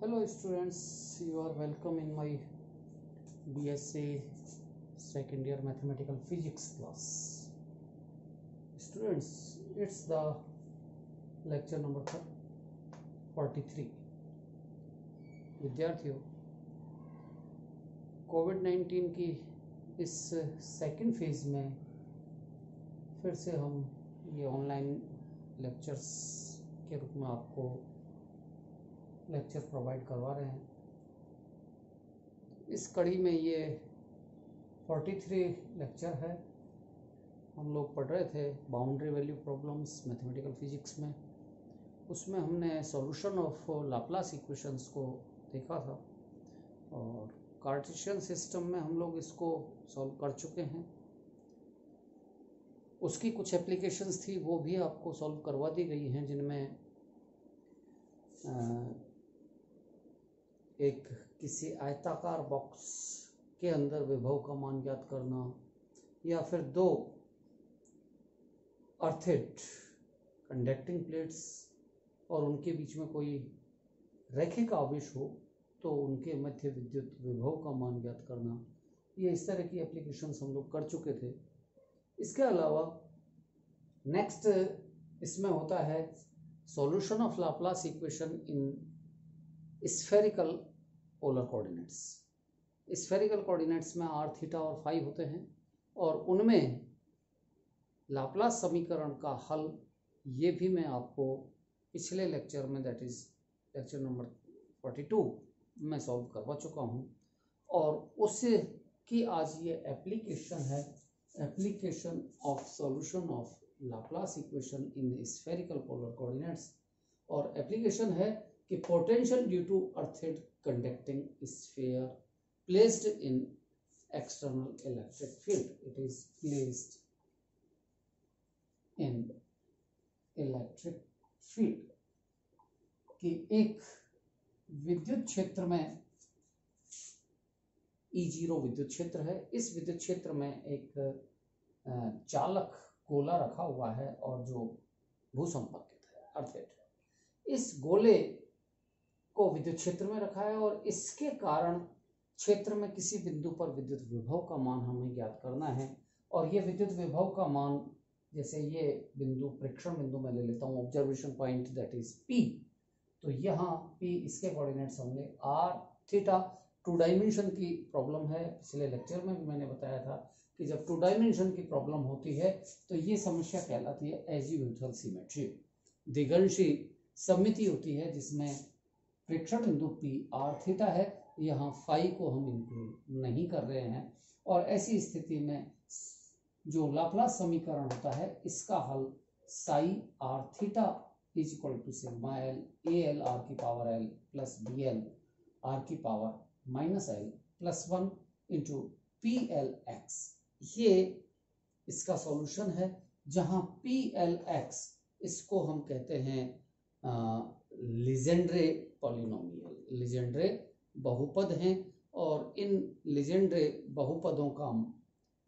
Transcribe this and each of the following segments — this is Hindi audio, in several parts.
Hello students, you are welcome in my BSc second year mathematical physics class. Students, it's the lecture number 43. विद्यार्थियों, कोविड-19 की इस सेकंड फेज में फिर से हम ये ऑनलाइन लेक्चर्स के रूप में आपको लेक्चर प्रोवाइड करवा रहे हैं। इस कड़ी में ये 43 लेक्चर है। हम लोग पढ़ रहे थे boundary value problems mathematical physics में। उसमें हमने सॉल्यूशन ऑफ लाप्लास इक्वेशंस को देखा था और कार्टेशियन सिस्टम में हम लोग इसको सॉल्व कर चुके हैं। उसकी कुछ एप्लीकेशंस थी, वो भी आपको सॉल्व करवा दी गई हैं, जिनमें एक किसी आयताकार बॉक्स के अंदर विभव का मान ज्ञात करना, या फिर दो अर्थिड कंडक्टिंग प्लेट्स और उनके बीच में कोई रैखिक आवेश हो तो उनके मध्य विद्युत विभव का मान ज्ञात करना। ये इस तरह की एप्लीकेशंस हम लोग कर चुके थे। इसके अलावा नेक्स्ट इसमें होता है solution of Laplace equation in spherical polar coordinates. Spherical coordinates में r, थीटा और फाई होते हैं और उनमें लाप्लास समीकरण का हल ये भी मैं आपको पिछले लेक्चर में, दैट इज लेक्चर नंबर 42 में सॉल्व करवा चुका हूँ और उसकी आज ये एप्लीकेशन है, application of solution of Laplace equation in spherical polar coordinates. और एप्लीकेशन है कि potential due to earthed conducting sphere placed in external electric field, it is placed in electric field कि एक विद्युत क्षेत्र में E0 विद्युत क्षेत्र है। इस विद्युत क्षेत्र में एक चालक गोला रखा हुआ है और जो भूसंपर्कित है, अर्थिड। इस गोले को विद्युत क्षेत्र में रखा है और इसके कारण क्षेत्र में किसी बिंदु पर विद्युत विभव का मान हमें ज्ञात करना है। और ये विद्युत विभव का मान, जैसे ये बिंदु प्रेक्षण बिंदु मैं ले लेता हूँ, observation point that is P। तो यहाँ P इसके कोऑर्डिनेट्स होंगे r, थीटा। 2 डायमेंशन की प्रॉब्लम है। पिछले लेक्चर में भी मैंने बताया था कि जब 2 डायमेंशन की प्रॉब्लम होती है तो ये समस्या कहलाती है एजीम्यूथल सिमेट्री, द्विगंशी सममिति होती है, जिसमें प्रेक्षण बिंदु P r, थीटा है। यहाँ फाई को हम इंक्लूड नहीं कर रहे हैं और ऐसी स्थिति में जो लाप्लास समीकरण होता है इसका हल psi r theta is equal to sigma L A L R की power l plus b l are की power minus L plus 1 into p L x, ये इसका सॉल्यूशन है। जहाँ पी एल एक्स इसको हम कहते हैं लीजेंड्रे पॉलिनोमियल। लीजेंड्रे बहुपद हैं और इन लीजेंड्रे बहुपदों का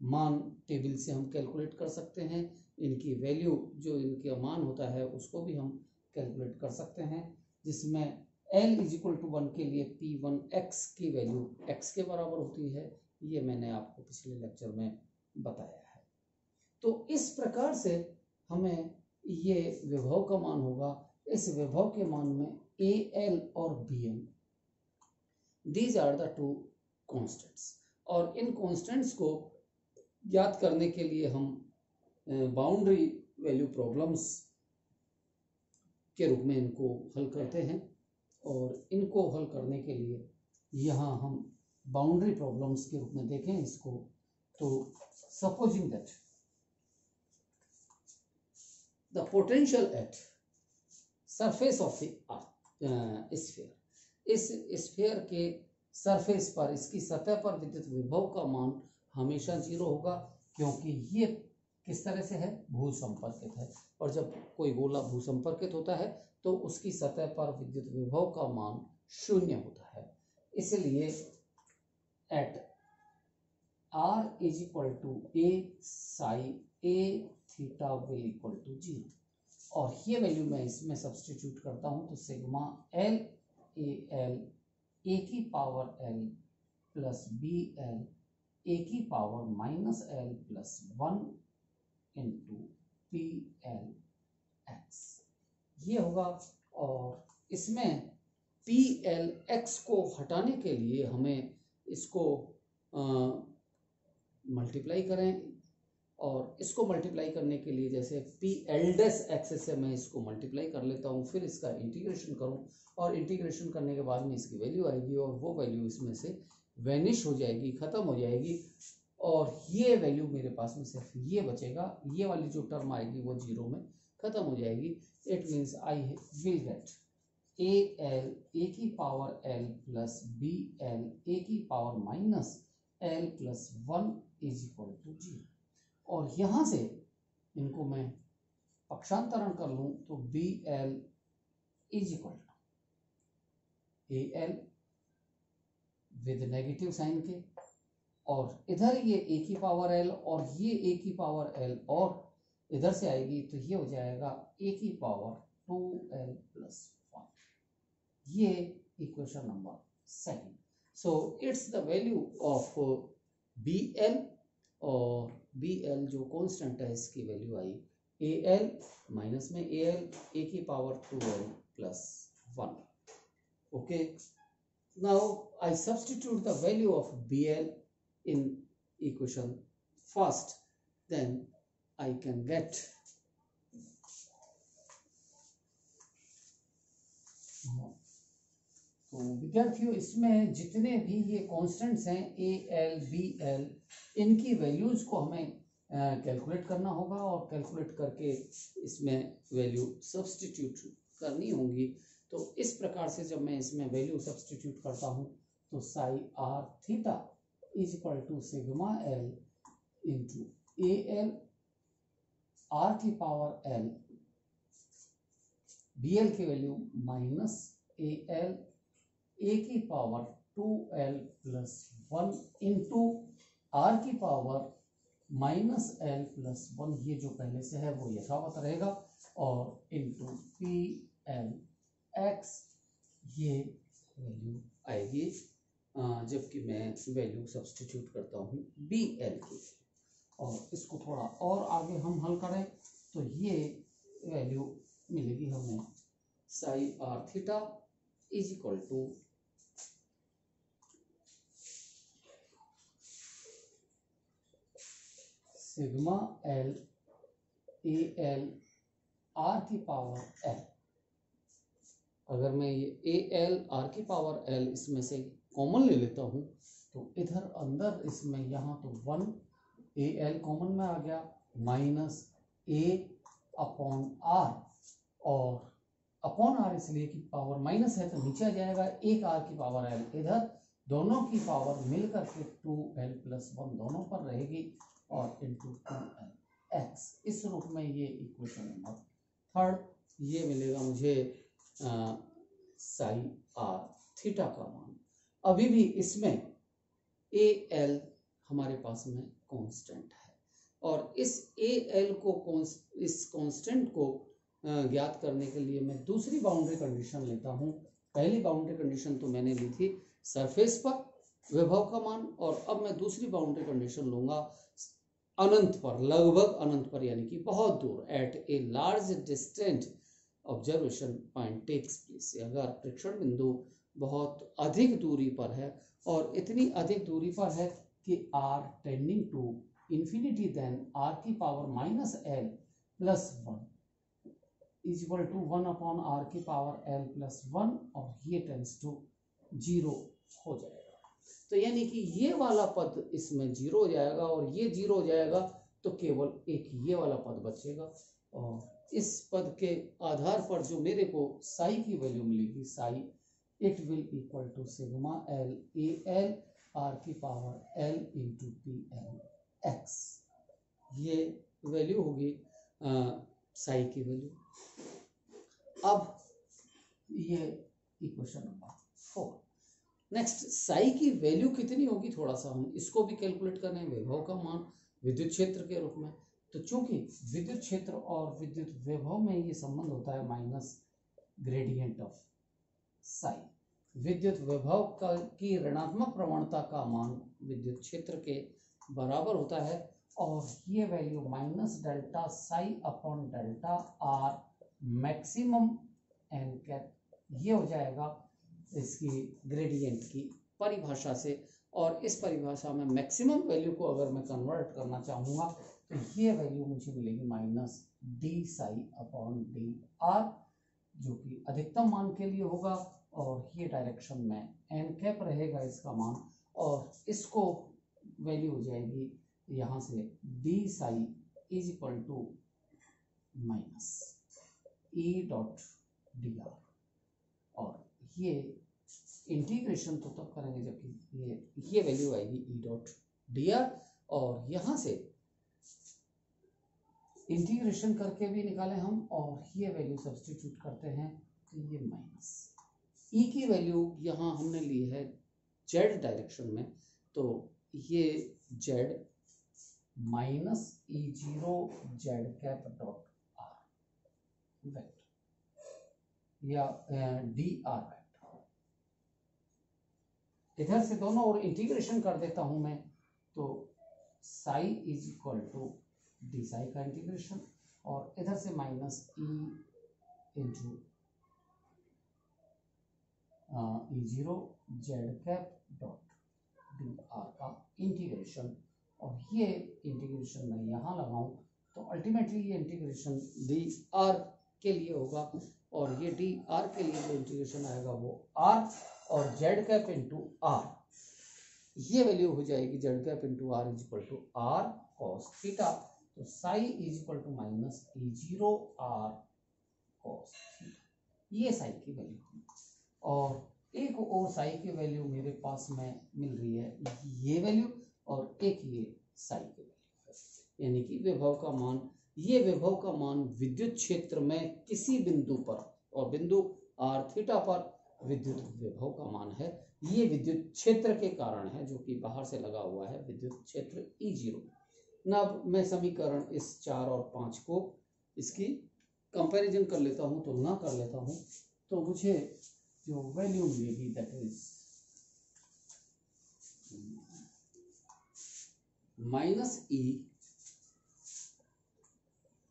मान टेबल से हम कैलकुलेट कर सकते हैं। इनकी वैल्यू, जो इनका मान होता है, उसको भी हम कैलकुलेट कर सकते हैं, जिसमें L इज इक्वल टू 1 के लिए P1x की वैल्यू x के बराबर होती है। ये मैंने आपको पिछले लेक्चर में बताया है। तो इस प्रकार से हमें ये विभव का मान होगा। इस विभव के मान में AL और BM, these are the 2 constants, और इन कॉन्स्टेंट्स को ज्ञात करने के लिए हम बाउंड्री वैल्यू प्रॉब्लम्स के रूप में इनको हल करते हैं। और इनको हल करने के लिए यहाँ हम बाउंड्री प्रॉब्लम्स के रूप में देखें इसको, तो supposing that the potential at surface of the sphere, इस स्फीयर के सरफेस पर, इसकी सतह पर विद्युत विभव का मान हमेशा 0 होगा, क्योंकि ये किस तरह से है, भूसंपर्कित है। और जब कोई गोला भूसंपर्कित होता है तो उसकी सतह पर विद्युत विभव का मान 0 होता है। इसलिए at r is equal to a psi a theta will equal to 0, और ये वैल्यू मैं इसमें सब्सटीट्यूट करता हूँ तो sigma l a L A की power l plus b l ए की power minus L plus 1 into p L x, ये होगा। और इसमें पी एल एक्स को हटाने के लिए हमें इसको मल्टीप्लाई करें, और इसको मल्टीप्लाई करने के लिए जैसे पी एल डैश एक्स से मैं इसको मल्टीप्लाई कर लेता हूँ, फिर इसका इंटीग्रेशन करूँ, और इंटीग्रेशन करने के बाद में इसकी वैल्यू आएगी, और वो वैल्यू इसमें से वैनिश हो जाएगी, ख़त्म हो जाएगी, और ये वैल्यू मेरे पास में सिर्फ ये बचेगा। ये वाली जो टर्म आएगी वो जीरो में ख़त्म हो जाएगी। It means I will get a L A की power l plus b l ए की power minus L plus 1 is equal to 0। और यहाँ से इनको मैं पक्षांतरण कर लूँ तो B L is equal to A L with negative sign के, और इधर ये ए की पावर एल और ये ए की पावर एल, और इधर से आएगी तो ये हो जाएगा ए की पावर 2l प्लस 1। ये equation number 2। So it's the value of B L, और बी एल जो कांस्टेंट है इसकी value I A L minus में ए एल ए की power 2l plus 1। Okay, now I substitute the value of BL in equation first, then I can get तो विद्यार्थियों इसमें जितने भी ये कांस्टेंट्स हैं ए एल बी एल, इनकी वैल्यूज को हमें कैलकुलेट करना होगा, और कैलकुलेट करके इसमें वैल्यू सब्स्टिट्यूट करनी होगी। तो इस प्रकार से जब मैं इसमें वैल्यू सब्स्टिट्यूट करता हूँ तो psi are theta is equal to sigma l into a L R की पावर एल, बी एल की value minus a L A की power 2l plus 1 into r की पावर माइनस एल प्लस 1, ये जो पहले से है वो यथावत रहेगा, और इंटू पी एल एक्स, ये वैल्यू आएगी जबकि मैं वैल्यू सब्स्टिट्यूट करता हूँ बी एल की। और इसको थोड़ा और आगे हम हल करें तो ये वैल्यू मिलेगी हमें psi are theta is equal to sigma L A L R की पावर एल। अगर मैं ये ए एल आर की पावर एल इसमें से कॉमन ले लेता हूँ तो इधर अंदर इसमें यहाँ तो 1 ए एल कॉमन में आ गया, माइनस ए अपॉन आर, और अपॉन आर इसलिए कि पावर माइनस है तो नीचे आ जाएगा, एक आर की पावर एल, इधर दोनों की पावर मिलकर के 2l प्लस 1 दोनों पर रहेगी, और इंटू 2l एक्स। इस रूप में ये इक्वेशन नंबर 3 ये मिलेगा मुझे साई आर थीटा का मान। अभी भी इसमें ए एल हमारे पास में कांस्टेंट है, और इस ए एल को इस कांस्टेंट को ज्ञात करने के लिए मैं दूसरी बाउंड्री कंडीशन लेता हूँ। पहली बाउंड्री कंडीशन तो मैंने ली थी सरफेस पर विभव का मान, और अब मैं दूसरी बाउंड्री कंडीशन लूंगा अनंत पर, लगभग अनंत पर, यानी कि बहुत दूर, at a large distant observation point takes place. अगर प्रेक्षण बिंदु बहुत अधिक दूरी पर है, और इतनी अधिक दूरी पर है कि r tending to infinity, then r की power minus L plus 1 is equal to 1 upon r की पावर l प्लस 1, और ये टेंड्स टू 0 हो जाएगा। तो यानी कि ये वाला पद इसमें 0 हो जाएगा, और ये 0 हो जाएगा तो केवल एक ये वाला पद बचेगा, और इस पद के आधार पर जो मेरे को साई की वैल्यू मिलेगी, psi it will equal to sigma L A L R की power l into p L x. ये वैल्यू होगी साई की वैल्यू। अब ये इक्वेशन नंबर 4। नेक्स्ट, साई की वैल्यू कितनी होगी, थोड़ा सा हम इसको भी कैलकुलेट करें, विभव का मान विद्युत क्षेत्र के रूप में। तो चूंकि विद्युत क्षेत्र और विद्युत विभव में ये संबंध होता है माइनस ग्रेडियंट ऑफ साई, विद्युत विभव की ऋणात्मक प्रवणता का मान विद्युत क्षेत्र के बराबर होता है और ये value minus delta psi upon delta R maximum N cap, ये हो जाएगा इसकी ग्रेडियंट की परिभाषा से। और इस परिभाषा में मैक्सिमम वैल्यू को अगर मैं कन्वर्ट करना चाहूँगा तो ये वैल्यू मुझे मिलेगी minus D psi upon D R, जो कि अधिकतम मान के लिए होगा और ये डायरेक्शन में एन कैप रहेगा इसका मान, और इसको वैल्यू हो जाएगी यहाँ से D psi is equal to minus E dot D R. और ये इंटीग्रेशन तो तब करेंगे जबकि ये वैल्यू आएगी ई डॉट डी आर, और यहाँ से इंटीग्रेशन करके भी निकालें हम और ये वैल्यू सब्स्टिट्यूट करते हैं तो ये माइनस ई की वैल्यू यहाँ हमने ली है जेड डायरेक्शन में, तो ये जेड माइनस ई zero z cap dot r vector या डी आर वेक्टर। इधर से दोनों ओर इंटीग्रेशन कर देता हूं मैं, तो psi is equal to d psi का इंटीग्रेशन और इधर से minus e into e zero z cap dot D r का इंटीग्रेशन, और ये इंटीग्रेशन मैं यहाँ लगाऊं तो अल्टीमेटली ये इंटीग्रेशन डी आर के लिए होगा, और ये डी आर के लिए जो इंटीग्रेशन आएगा वो आर और जेड कैप इंटू आर, ये वैल्यू हो जाएगी z cap into r is equal to r cos theta. तो psi is equal to minus E zero r cos theta, ये साई की वैल्यू है। और एक और साई की वैल्यू मेरे पास में मिल रही है ये वैल्यू, और एक ये साई की वैल्यू है, यानी कि विभव का मान, ये विभव का मान विद्युत क्षेत्र में किसी बिंदु पर, और बिंदु आर थीटा पर विद्युत विभव का मान है। ये विद्युत क्षेत्र के कारण है जो कि बाहर से लगा हुआ है विद्युत क्षेत्र ई जीरो। अब मैं समीकरण इस 4 और 5 को इसकी कंपैरिजन कर लेता हूं, तुलना कर लेता हूं, तो मुझे जो वैल्यू मिलेगी that is minus E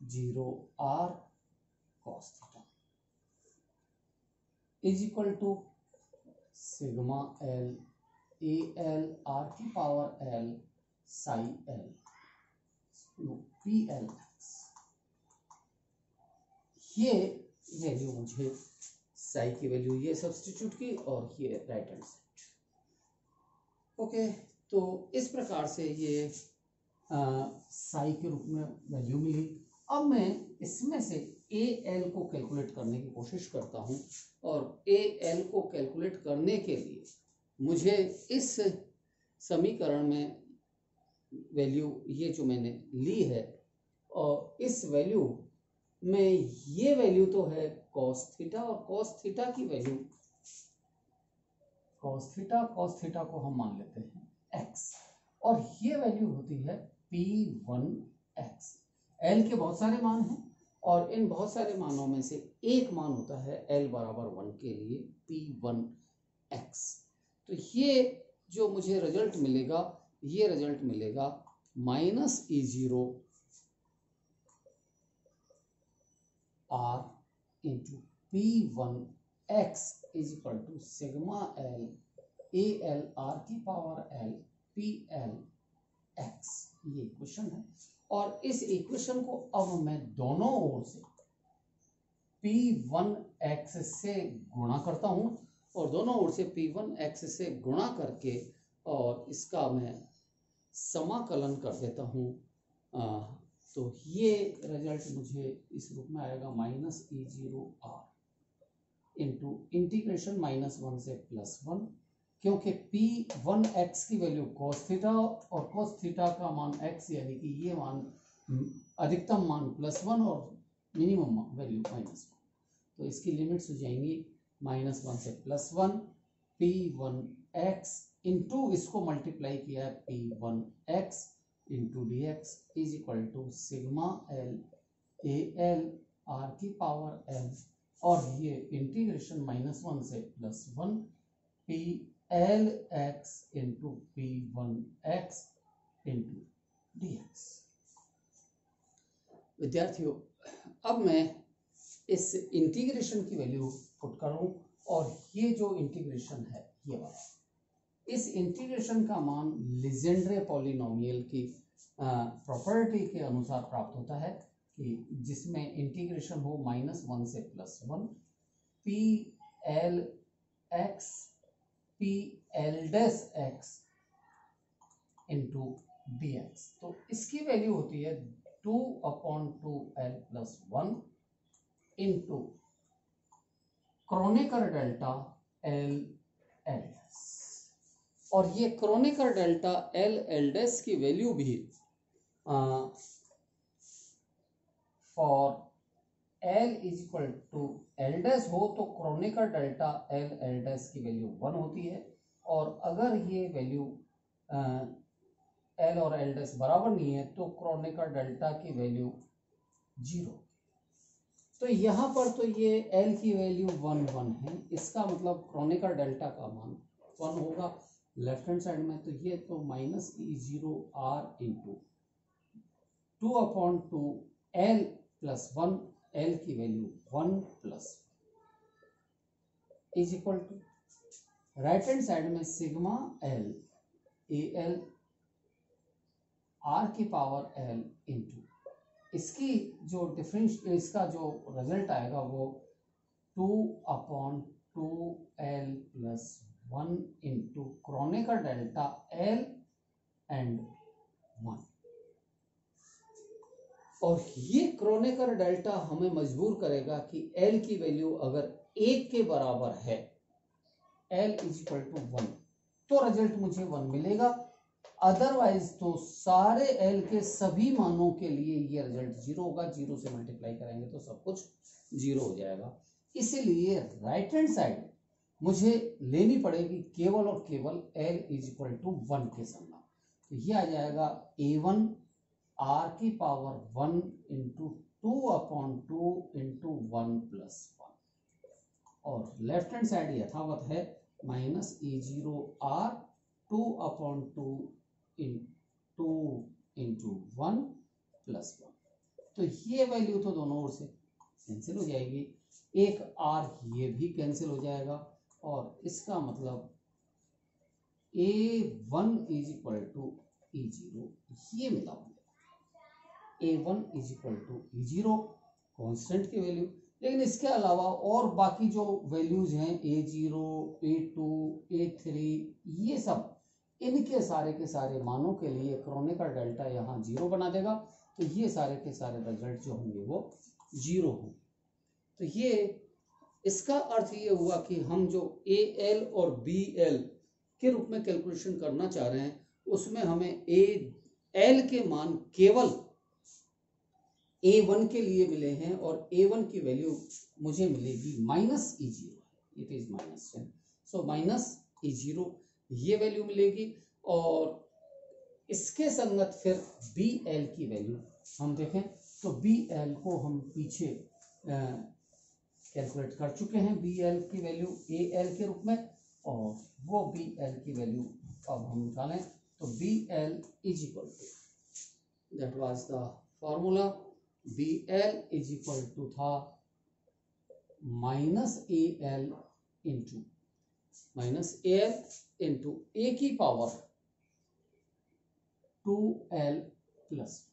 zero r cos theta is equal to sigma L A L R की power l psi l p L x. ये वैल्यू मुझे साई की वैल्यू ये सब्स्टिट्यूट की और ये राइट हैंड साइड। ओके, तो इस प्रकार से ये साई के रूप में वैल्यू मिली। अब मैं इसमें से ए एल को कैलकुलेट करने की कोशिश करता हूं, और ए एल को कैलकुलेट करने के लिए मुझे इस समीकरण में वैल्यू ये जो मैंने ली है, और इस वैल्यू में ये वैल्यू तो है cos थीटा, और cos थीटा की वैल्यू cos थीटा को हम मान लेते हैं x, और ये वैल्यू होती है P1x। L के बहुत सारे मान हैं और इन बहुत सारे मानों में से एक मान होता है L बराबर 1 के लिए P1x। तो ये जो मुझे रिजल्ट मिलेगा, ये रिजल्ट मिलेगा minus E zero are into P1x is equal to sigma L A L R की power l p L x, ये इक्वेशन है। और इस इक्वेशन को अब मैं दोनों ओर से P1x से गुणा करता हूं, और दोनों ओर से P1x से गुणा करके और इसका मैं समाकलन कर देता हूं, तो ये रिजल्ट मुझे इस रूप में आएगा minus E zero are into integration minus 1 से प्लस 1, क्योंकि P1x की वैल्यू cos थीटा और cos थीटा का मान x, यानी कि ये मान अधिकतम मान +1 और मिनिमम वैल्यू -1, तो इसकी लिमिट्स हो जाएंगी -1 से +1 P1x इंटू इसको मल्टीप्लाई किया है P1x into D x is equal to sigma L A L R की पावर एल, और ये इंटीग्रेशन -1 से +1 P L x into P one x into D x. विद्यार्थियों, अब मैं इस इंटीग्रेशन की वैल्यू पुट करूं और ये जो इंटीग्रेशन है ये वाला, इस इंटीग्रेशन का मान लीजेंड्रे पॉलिनोमियल की प्रॉपर्टी के अनुसार प्राप्त होता है कि जिसमें इंटीग्रेशन हो -1 से +1 P L x P L dash x into D x. तो इसकी वैल्यू होती है 2/2l + 1 into Kronecker delta L L dash. और ये Kronecker delta L L dash की वैल्यू भी फॉर L = L डैश हो तो Kronecker delta L L dash की वैल्यू 1 होती है, और अगर ये वैल्यू L और L डैश बराबर नहीं है तो क्रोनेकर डेल्टा की वैल्यू 0। तो यहाँ पर तो ये L की वैल्यू 1 1 है, इसका मतलब क्रोनेकर डेल्टा का मान 1 होगा लेफ्ट हैंड साइड में। तो ये तो -E0R इंटू 2/2l + 1, L की value 1 + is equal to right hand side में सिग्मा L AL R की पावर L इंटू इसकी जो डिफरेंस, इसका जो रिजल्ट आएगा वो 2/2l + 1 into Kronecker delta L and 1। और ये क्रोनेकर डेल्टा हमें मजबूर करेगा कि L की वैल्यू अगर 1 के बराबर है, L = 1, तो रिजल्ट मुझे 1 मिलेगा, अदरवाइज तो सारे L के सभी मानों के लिए ये रिजल्ट 0 होगा। 0 से मल्टीप्लाई करेंगे तो सब कुछ 0 हो जाएगा। इसीलिए राइट हैंड साइड मुझे लेनी पड़ेगी केवल और केवल L = 1 के समान। तो ये आ जाएगा A1 R की पावर 1 इंटू 2/2 इंटू 1 + 1, और लेफ्ट हैंड साइड यथावत है -E0R 2/2 इंटू 1 + 1। तो ये वैल्यू तो दोनों ओर से कैंसिल हो जाएगी, एक R ये भी कैंसिल हो जाएगा, और इसका मतलब A1 = E0 ये मिला हो गया। A1 = E0 कांस्टेंट की वैल्यू। लेकिन इसके अलावा और बाकी जो वैल्यूज हैं A0 A2 A3 ये सब, इनके सारे के सारे मानों के लिए क्रोनेकर डेल्टा यहाँ 0 बना देगा, तो ये सारे के सारे रिजल्ट जो होंगे वो 0 होंगे। तो ये इसका अर्थ ये हुआ कि हम जो AL और BL के रूप में कैलकुलेशन करना चाह रहे हैं उसमें हमें AL के मान केवल A1 के लिए मिले हैं, और A1 की वैल्यू मुझे मिलेगी -E0, it is -10, so -E0 ये वैल्यू मिलेगी। और इसके संगत फिर BL की वैल्यू हम देखें तो BL को हम पीछे कैलकुलेट कर चुके हैं, BL की वैल्यू AL के रूप में, और वो BL की वैल्यू अब हम निकालें तो BL = that was the formula, BL = था -AL इंटू A की पावर 2l + 1।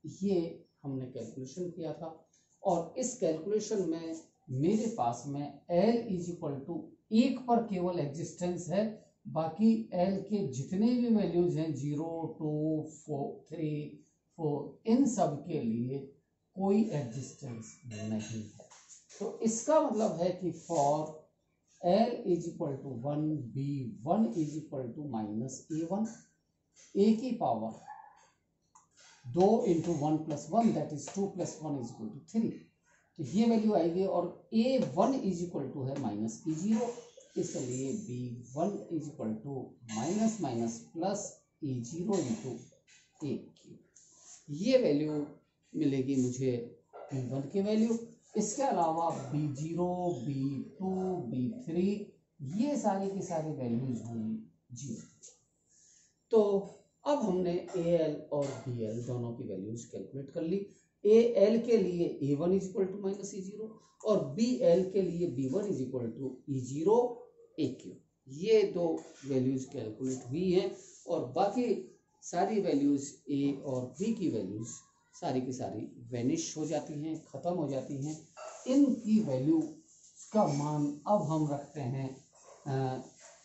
ये हमने कैलकुलेशन किया था, और इस कैलकुलेशन में मेरे पास में L = 1 पर केवल एग्जिस्टेंस है, बाकी L के जितने भी वैल्यूज हैं 0 2 4 3 4 इन सब के लिए कोई एग्जिस्टेंस नहीं है। तो इसका मतलब है कि for L = 1 B1 = -A1, A की पावर 2 इंटू 1 + 1 दैट इज 2 + 1 = 3, तो ये वैल्यू आएगी। और A1 है -E0, इसलिए B1 ± +E0 इंटू A3, ये वैल्यू मिलेगी मुझे B1 की वैल्यू। इसके अलावा B0 B2 B3 ये सारी की सारी वैल्यूज हुई 0। तो अब हमने AL और BL दोनों की वैल्यूज कैलकुलेट कर ली। AL के लिए A1 is equal to minus E0 और BL के लिए B1 is equal to E0 AQ। ये दो वैल्यूज कैलकुलेट हुई हैं और बाकी सारी वैल्यूज A और B की वैल्यूज सारी की सारी वेनिश हो जाती हैं, खत्म हो जाती हैं। इनकी वैल्यू का मान अब हम रखते हैं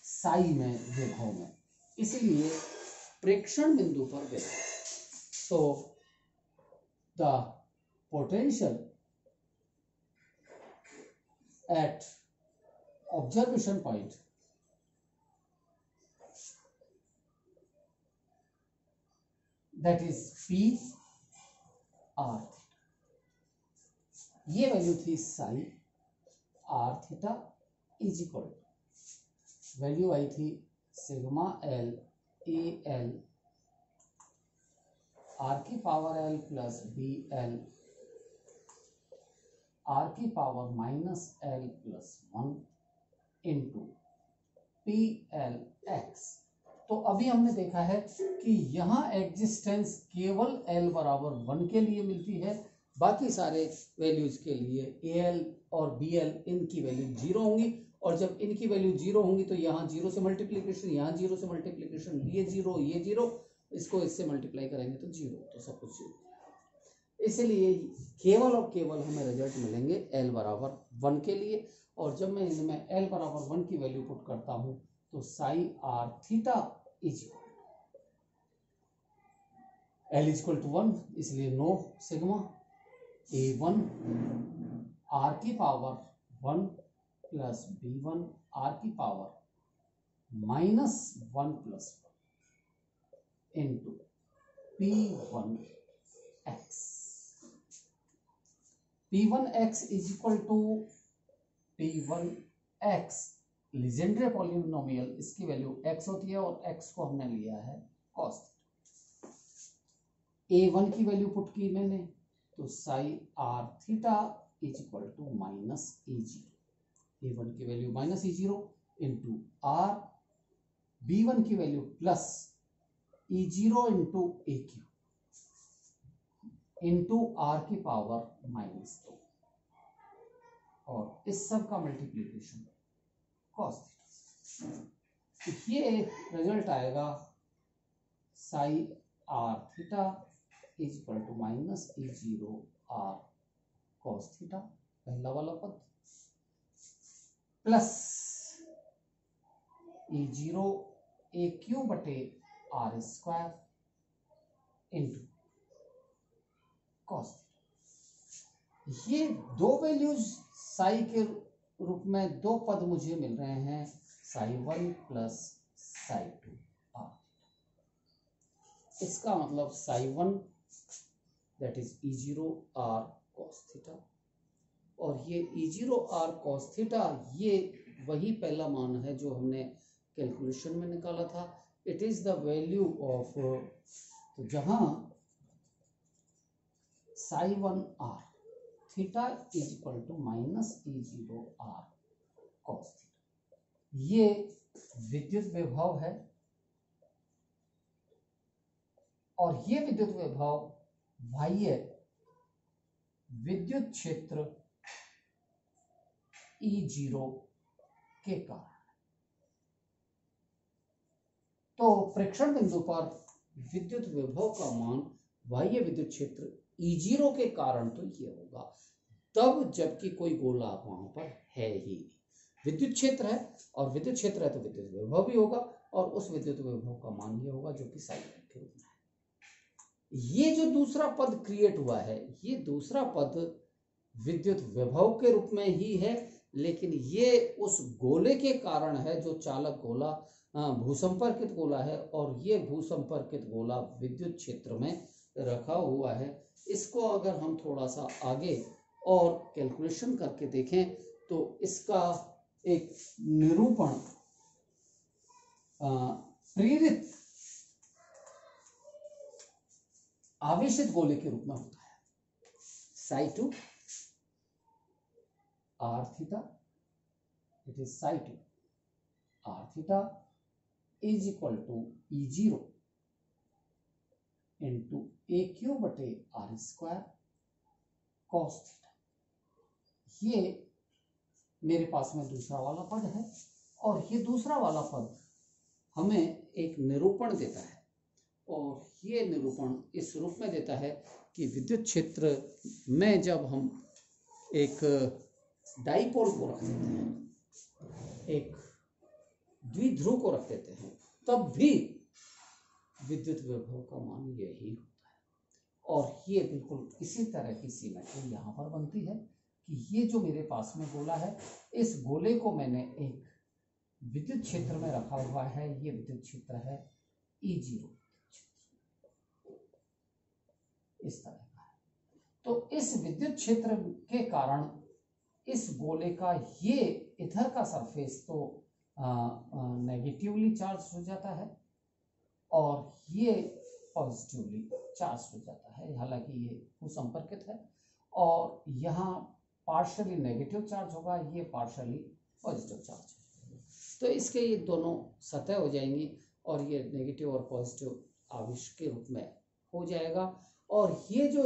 साई में, विभव में, इसलिए प्रेक्षण बिंदु पर विभव। So the potential at observation point that is P R theta, ये वैल्यू थी psi R theta is equal to value आई थी सिग्मा L A L R की power L plus BL R की power minus L plus 1 into PLX। तो अभी हमने देखा है कि यहाँ एग्जिस्टेंस केवल L बराबर 1 के लिए मिलती है, बाकी सारे वैल्यूज के लिए AL और BL इनकी वैल्यू 0 होंगी, और जब इनकी वैल्यू 0 होंगी तो यहाँ 0 से मल्टीप्लीकेशन, यहाँ 0 से मल्टीप्लीकेशन, ये 0 ये 0, इसको इससे मल्टीप्लाई करेंगे तो 0, तो सब कुछ 0। इसलिए केवल और केवल हमें रिजल्ट मिलेंगे L बराबर 1 के लिए, और जब मैं इनमें L बराबर 1 की वैल्यू पुट करता हूँ तो psi R theta is L is equal to 1, इसलिए नो सिग्मा A1 R की पावर 1 प्लस B1 R की power minus 1 plus 1 into P1X। P1X is equal to P1X Legendre polynomial, इसकी वैल्यू x होती है और x को हमने लिया है cos। A1 की वैल्यू पुट की मैंने, तो psi R theta is equal to minus E0। A1 की value minus E0 into R, B1 की value plus E0 into AQ into R की पावर माइनस 2, और इस सब का मल्टीप्लीकेशन cos थीटा। ये रिजल्ट आएगा psi R theta is equal to minus E0 R cos theta, पहला वाला पद, प्लस E0 AQ बटे R square into cos theta. ये दो वैल्यूज साई के रूप में दो पद मुझे मिल रहे हैं, साई 1 प्लस साई 2 R। इसका मतलब Sai 1 that is E0 R cos theta, और ये E0 R cos थीटा ये वही पहला मान है जो हमने कैलकुलेशन में निकाला था। It is the value of, तो जहां psi 1 R theta is equal to minus E0 R cos theta, ये विद्युत विभव है, और ये विद्युत विभव बाह्य विद्युत क्षेत्र E0 के कारण। तो प्रेक्षण बिंदु पर विद्युत विभव का मान बाह्य विद्युत क्षेत्र E0 के कारण तो ये होगा तब जबकि कोई गोला वहां पर है ही नहीं, विद्युत क्षेत्र है, और विद्युत क्षेत्र है तो विद्युत विभव भी होगा, और उस विद्युत विभव का मान ये होगा जो कि साई के रूप में है। ये जो दूसरा पद क्रिएट हुआ है, ये दूसरा पद विद्युत विभव के रूप में ही है, लेकिन ये उस गोले के कारण है जो चालक गोला भूसंपर्कित गोला है, और ये भूसंपर्कित गोला विद्युत क्षेत्र में रखा हुआ है। इसको अगर हम थोड़ा सा आगे और कैलकुलेशन करके देखें तो इसका एक निरूपण प्रेरित आवेशित गोले के रूप में होता है। Psi 2 R theta, it is psi 2 theta is equal to E0 into AQ बटे R स्क्वायर कॉस थीटा। ये मेरे पास में दूसरा वाला पद है और ये दूसरा वाला पद हमें एक निरूपण देता है और ये निरूपण इस रूप में देता है कि विद्युत क्षेत्र में जब हम एक डाइपोल को रख देते हैं, एक द्विध्रुव को रख देते हैं, तब भी विद्युत विभव का मान यही होता है। और ये बिल्कुल इसी तरह की सिमेट्री यहाँ पर बनती है कि ये जो मेरे पास में गोला है, इस गोले को मैंने एक विद्युत क्षेत्र में रखा हुआ है। ये विद्युत क्षेत्र है E0, इस तरह का है। तो इस विद्युत क्षेत्र के कारण इस गोले का ये इधर का सरफेस तो नेगेटिवली चार्ज हो जाता है और ये पॉजिटिवली चार्ज हो जाता है। हालांकि ये भूसंपर्कित है और यहाँ पार्शियली नेगेटिव चार्ज होगा, ये पार्शियली पॉजिटिव चार्ज होगा। तो इसके ये दोनों सतह हो जाएंगी और ये नेगेटिव और पॉजिटिव आवेश के रूप में हो जाएगा। और ये जो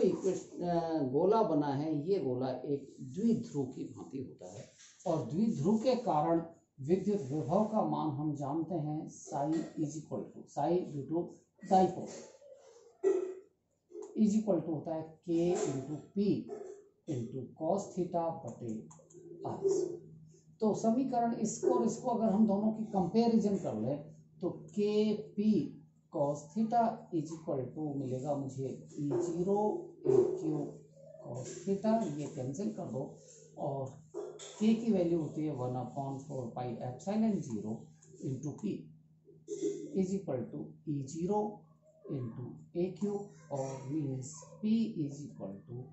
गोला बना है, ये गोला एक द्विध्रुव की भांति होता है और द्विध्रुव के कारण विद्युत विभव का मान हम जानते हैं psi is equal to, psi due to dipole is equal to होता है K into P into cos theta बटे R। तो समीकरण इसको और इसको अगर हम दोनों की कंपैरिजन कर लें तो KP cos theta is equal to मिलेगा मुझे E0 AQ कॉस थीटा, ये कैंसिल कर दो और K की वैल्यू होती है 1/4 pi epsilon 0 into P is equal to E0 into AQ और means P is equal to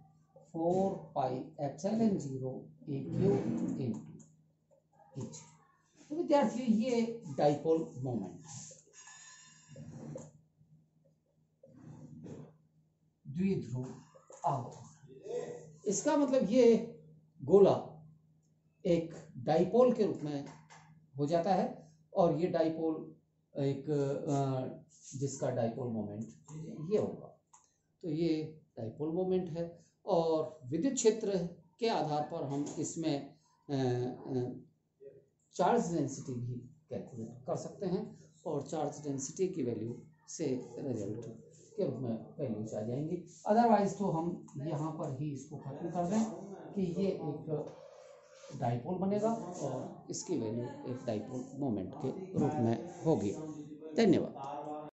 4 pi epsilon 0 AQ into H। तो विद्यार्थियों ये डाइपोल मोमेंट है, द्विध्रुव आवर्धन। इसका मतलब ये गोला एक डाइपोल के रूप में हो जाता है और ये डाइपोल एक जिसका डाइपोल मोमेंट ये होगा। तो ये डाइपोल मोमेंट है और विद्युत क्षेत्र के आधार पर हम इसमें चार्ज डेंसिटी भी कैलकुलेट कर सकते हैं और चार्ज डेंसिटी की वैल्यू से रिजल्ट के रूप में वैल्यूज आ जाएंगी। अदरवाइज तो हम यहाँ पर ही इसको खत्म कर दें कि ये एक डाइपोल बनेगा और इसकी वैल्यू एक डाइपोल मोमेंट के रूप में होगी। धन्यवाद।